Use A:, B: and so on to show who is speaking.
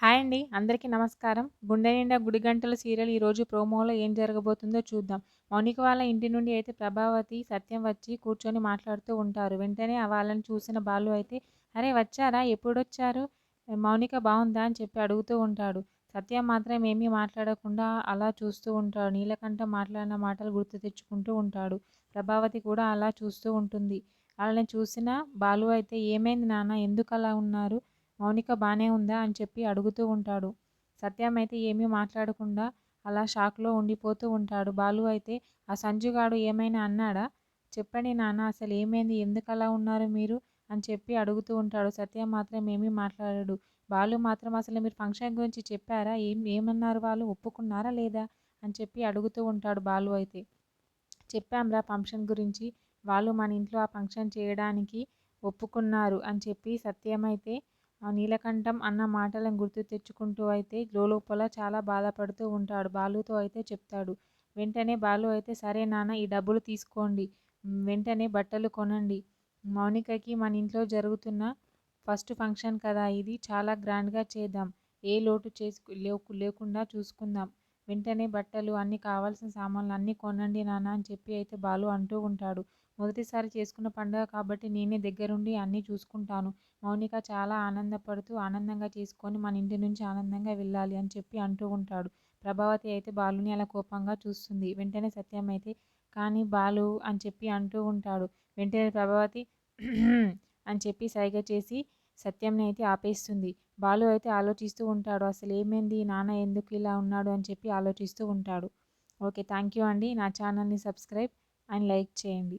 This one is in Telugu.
A: హాయ్ అండి. అందరికీ నమస్కారం. 'గుండె నిండా గుడిగంటలు' సీరియల్ ఈరోజు ప్రోమోలో ఏం జరగబోతుందో చూద్దాం. మౌనిక వాళ్ళ ఇంటి నుండి అయితే ప్రభావతి, సత్యం వచ్చి కూర్చొని మాట్లాడుతూ ఉంటారు. వెంటనే వాళ్ళని చూసిన బాలు అయితే "అరే వచ్చారా? ఎప్పుడొచ్చారు? మౌనిక బావుందా?" అని చెప్పి అడుగుతూ ఉంటాడు. సత్యం మాత్రం ఏమీ మాట్లాడకుండా అలా చూస్తూ ఉంటాడు. నీలకంఠం మాట్లాడిన మాటలు గుర్తు తెచ్చుకుంటూ ఉంటాడు. ప్రభావతి కూడా అలా చూస్తూ ఉంటుంది. వాళ్ళని చూసిన బాలు అయితే "ఏమైంది నాన్న? ఎందుకలా ఉన్నారు? మౌనిక బానే ఉందా?" అని చెప్పి అడుగుతూ ఉంటాడు. సత్యం అయితే ఏమీ మాట్లాడకుండా అలా షాక్‌లో ఉండిపోతూ ఉంటాడు. బాలు అయితే "ఆ సంజుగాడు ఏమైనా అన్నాడా? చెప్పండి నాన్న అసలు ఏమైంది? ఎందుకలా ఉన్నారు మీరు?" అని చెప్పి అడుగుతూ ఉంటాడు. సత్యం మాత్రం ఏమీ మాట్లాడడు. బాలు మాత్రం "అసలు మీరు ఫంక్షన్ గురించి చెప్పారా? ఏమన్నారు వాళ్ళు? ఒప్పుకున్నారా లేదా?" అని చెప్పి అడుగుతూ ఉంటాడు బాలు అయితే. "చెప్పాంరా ఫంక్షన్ గురించి. వాళ్ళు మన ఇంట్లో ఆ ఫంక్షన్ చేయడానికి ఒప్పుకున్నారు" అని చెప్పి సత్యం అయితే నీలకంఠం అన్న మాటలను గుర్తు తెచ్చుకుంటూ అయితే లోలోపల చాలా బాధపడుతూ ఉంటాడు. బాలుతో అయితే చెప్తాడు. వెంటనే బాలు అయితే "సరే నాన్న ఈ డబ్బులు తీసుకోండి. వెంటనే బట్టలు కొనండి. మౌనికకి మన ఇంట్లో జరుగుతున్న ఫస్ట్ ఫంక్షన్ కదా ఇది. చాలా గ్రాండ్‌గా చేద్దాం. ఏ లోటు లేకుండా చూసుకుందాం. వెంటనే బట్టలు అన్నీ కావాల్సిన సామాన్లు అన్నీ కొనండి నాన్న" అని చెప్పి అయితే బాలు అంటూ ఉంటాడు. "మొదటిసారి చేసుకున్న పండుగ కాబట్టి నేనే దగ్గరుండి అన్నీ చూసుకుంటాను. మౌనిక చాలా ఆనందపడుతూ ఆనందంగా చేసుకొని మన ఇంటి నుంచి ఆనందంగా వెళ్ళాలి" అని చెప్పి అంటూ ఉంటాడు. ప్రభావతి అయితే బాలుని అలా కోపంగా చూస్తుంది. వెంటనే సత్యం అయితే "కానీ బాలు" అని చెప్పి అంటూ ఉంటాడు. వెంటనే ప్రభావతి అని చెప్పి సైగ చేసి సత్యంని అయితే ఆపేస్తుంది. బాలు అయితే ఆలోచిస్తూ ఉంటాడు. అసలు ఏమైంది? నాన్న ఎందుకు ఇలా ఉన్నాడు? అని చెప్పి ఆలోచిస్తూ ఉంటాడు. ఓకే. థ్యాంక్ యూ అండి. నా ఛానల్‌ని సబ్స్క్రైబ్ అండ్ లైక్ చేయండి.